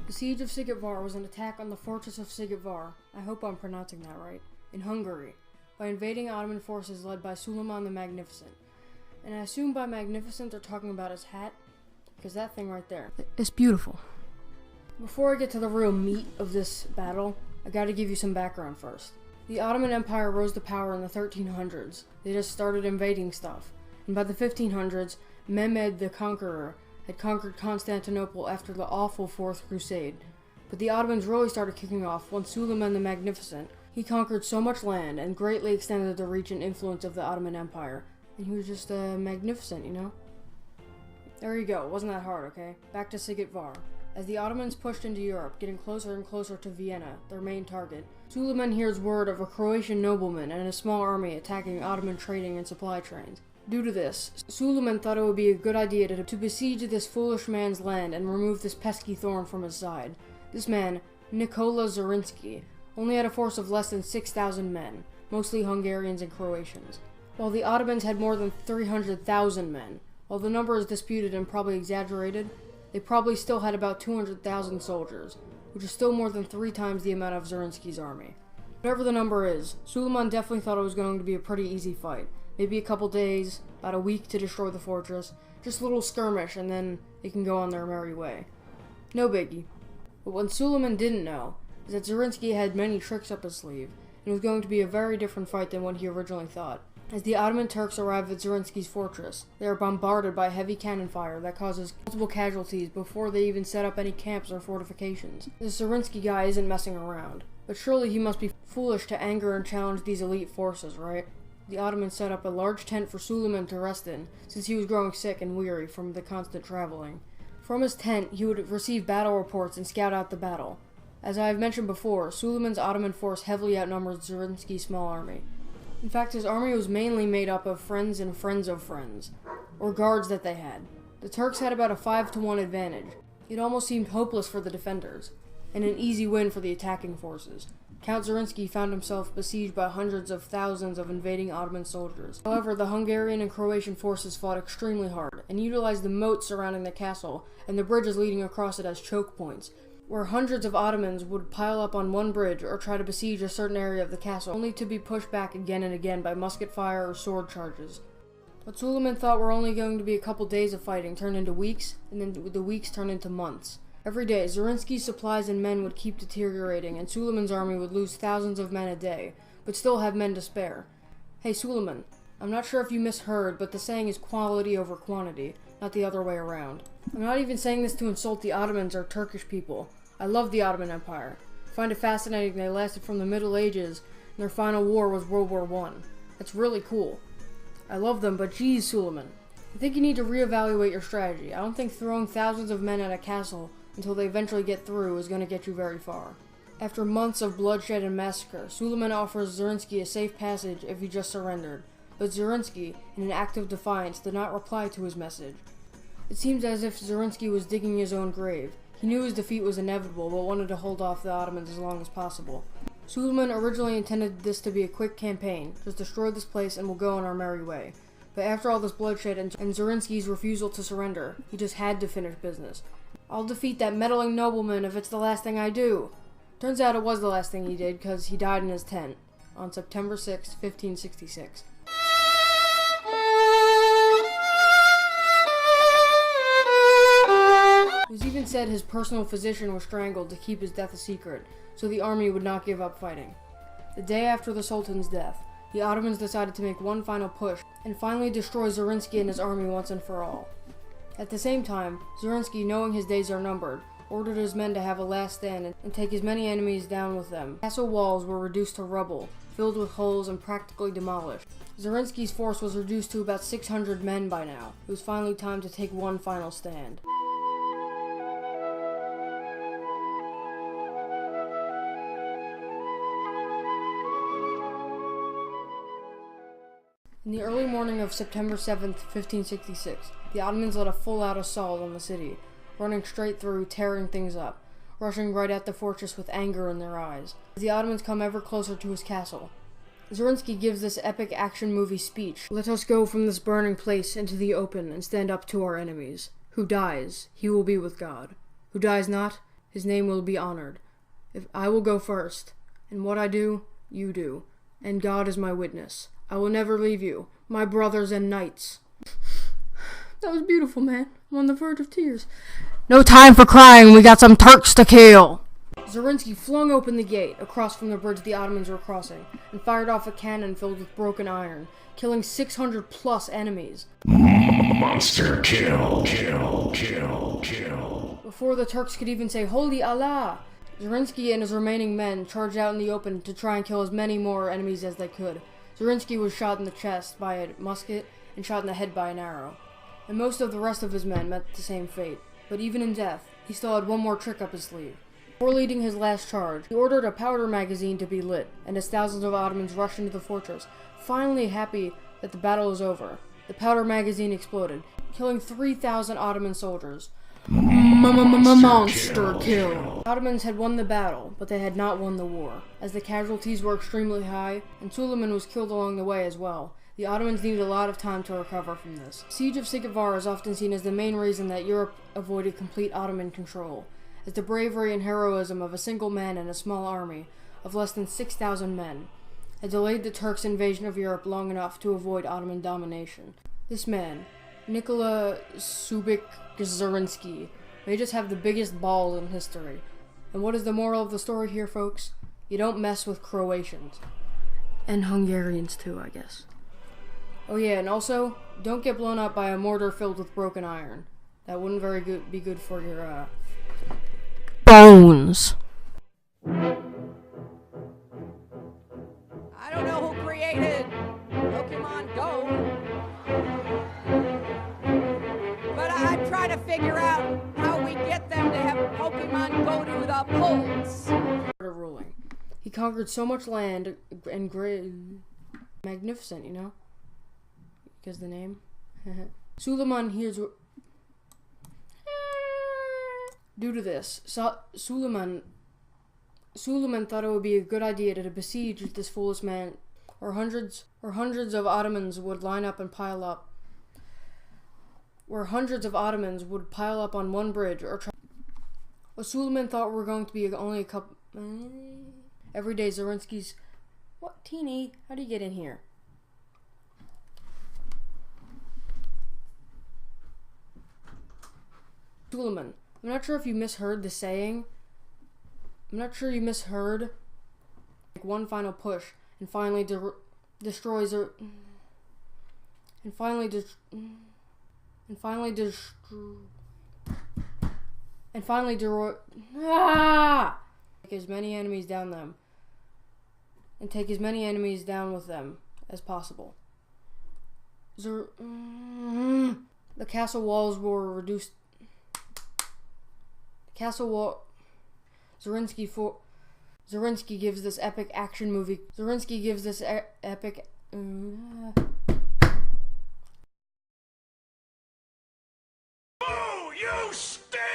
The Siege of Szigetvár was an attack on the fortress of Szigetvár, I hope I'm pronouncing that right, in Hungary, by invading Ottoman forces led by Suleiman the Magnificent. And I assume by magnificent they're talking about his hat, because that thing right there, it's beautiful. Before I get to the real meat of this battle, I gotta give you some background first. The Ottoman Empire rose to power in the 1300s. They just started invading stuff. And by the 1500s, Mehmed the Conqueror had conquered Constantinople after the awful Fourth Crusade. But the Ottomans really started kicking off once Suleiman the Magnificent. He conquered so much land and greatly extended the reach and influence of the Ottoman Empire. And he was just magnificent, you know? There you go, wasn't that hard, okay? Back to Szigetvár. As the Ottomans pushed into Europe, getting closer and closer to Vienna, their main target, Suleiman hears word of a Croatian nobleman and a small army attacking Ottoman trading and supply trains. Due to this, Suleiman thought it would be a good idea to besiege this foolish man's land and remove this pesky thorn from his side. This man, Nikola Zrinski, only had a force of less than 6,000 men, mostly Hungarians and Croatians, while the Ottomans had more than 300,000 men. While the number is disputed and probably exaggerated, they probably still had about 200,000 soldiers, which is still more than 3 times the amount of Zrinski's army. Whatever the number is, Suleiman definitely thought it was going to be a pretty easy fight. Maybe a couple days, about a week to destroy the fortress, just a little skirmish, and then they can go on their merry way. No biggie. But what Suleiman didn't know is that Zrinski had many tricks up his sleeve, and it was going to be a very different fight than what he originally thought. As the Ottoman Turks arrive at Zrinski's fortress, they are bombarded by heavy cannon fire that causes multiple casualties before they even set up any camps or fortifications. This Zrinski guy isn't messing around, but surely he must be foolish to anger and challenge these elite forces, right? The Ottomans set up a large tent for Suleiman to rest in, since he was growing sick and weary from the constant traveling. From his tent, he would receive battle reports and scout out the battle. As I have mentioned before, Suleiman's Ottoman force heavily outnumbered Zrinski's small army. In fact, his army was mainly made up of friends and friends of friends, or guards that they had. The Turks had about a 5-to-1 advantage. It almost seemed hopeless for the defenders, and an easy win for the attacking forces. Count Zrinski found himself besieged by hundreds of thousands of invading Ottoman soldiers. However, the Hungarian and Croatian forces fought extremely hard, and utilized the moats surrounding the castle and the bridges leading across it as choke points, where hundreds of Ottomans would pile up on one bridge or try to besiege a certain area of the castle, only to be pushed back again and again by musket fire or sword charges. What Suleiman thought were only going to be a couple days of fighting turned into weeks, and then the weeks turned into months. Every day, Zrinski's supplies and men would keep deteriorating, and Suleiman's army would lose thousands of men a day, but still have men to spare. Hey Suleiman, I'm not sure if you misheard, but the saying is quality over quantity, not the other way around. I'm not even saying this to insult the Ottomans or Turkish people. I love the Ottoman Empire. I find it fascinating they lasted from the Middle Ages, and their final war was World War I. That's really cool. I love them, but geez, Suleiman. I think you need to reevaluate your strategy. I don't think throwing thousands of men at a castle until they eventually get through is going to get you very far. After months of bloodshed and massacre, Suleiman offers Zrinski a safe passage if he just surrendered, but Zrinski, in an act of defiance, did not reply to his message. It seems as if Zrinski was digging his own grave. He knew his defeat was inevitable, but wanted to hold off the Ottomans as long as possible. Suleiman originally intended this to be a quick campaign, just destroy this place and we'll go on our merry way. But after all this bloodshed and Zrinski's refusal to surrender, he just had to finish business. I'll defeat that meddling nobleman if it's the last thing I do. Turns out it was the last thing he did, because he died in his tent on September 6, 1566. It was even said his personal physician was strangled to keep his death a secret, so the army would not give up fighting. The day after the Sultan's death, the Ottomans decided to make one final push and finally destroy Zrinski and his army once and for all. At the same time, Zrinski, knowing his days are numbered, ordered his men to have a last stand and take as many enemies down with them. Castle walls were reduced to rubble, filled with holes and practically demolished. Zrinski's force was reduced to about 600 men by now. It was finally time to take one final stand. In the early morning of September 7th, 1566, the Ottomans led a full-out assault on the city, running straight through, tearing things up, rushing right at the fortress with anger in their eyes. As the Ottomans come ever closer to his castle, Zrinski gives this epic action movie speech. Let us go from this burning place into the open and stand up to our enemies. Who dies, he will be with God. Who dies not, his name will be honored. If I will go first, and what I do, you do, and God is my witness. I will never leave you, my brothers and knights. That was beautiful, man. I'm on the verge of tears. No time for crying, we got some Turks to kill! Zorinsky flung open the gate across from the bridge the Ottomans were crossing, and fired off a cannon filled with broken iron, killing 600 plus enemies. Monster kill, kill, kill, kill. Before the Turks could even say, Holy Allah! Zorinsky and his remaining men charged out in the open to try and kill as many more enemies as they could. Zorinsky was shot in the chest by a musket and shot in the head by an arrow. And most of the rest of his men met the same fate. But even in death, he still had one more trick up his sleeve. Before leading his last charge, he ordered a powder magazine to be lit, and as thousands of Ottomans rushed into the fortress, finally happy that the battle was over, the powder magazine exploded, killing 3,000 Ottoman soldiers. Monster kill! Ottomans had won the battle, but they had not won the war, as the casualties were extremely high, and Suleiman was killed along the way as well. The Ottomans needed a lot of time to recover from this. Siege of Szigetvár is often seen as the main reason that Europe avoided complete Ottoman control, as the bravery and heroism of a single man and a small army of less than 6,000 men had delayed the Turks' invasion of Europe long enough to avoid Ottoman domination. This man, Nikola Subik Zorinsky, may just have the biggest balls in history. And what is the moral of the story here, folks? You don't mess with Croatians. And Hungarians too, I guess. Oh yeah, and also, don't get blown up by a mortar filled with broken iron. That wouldn't be good for your, bones. I don't know who created Pokemon Go, but I'm trying to figure out how we get them to have Pokemon go to the polls. Ruling. He conquered so much land and magnificent, you know? Because the name. Suleiman hears. Due to this, Suleiman thought it would be a good idea to besiege this foolish man, or hundreds of Ottomans would line up and pile up. Where hundreds of Ottomans would pile up on one bridge, or try. What Suleiman thought were going to be only a couple. Every day, Zorinsky's. What, Teeny? How do you get in here? Suleiman. I'm not sure if you misheard the saying. I'm not sure you misheard. Like one final push, and finally destroys her. And finally take as many enemies down them, and take as many enemies down with them as possible. The castle walls were reduced. Zorinsky gives this epic action movie. Zorinsky gives this epic. Oh, you stink!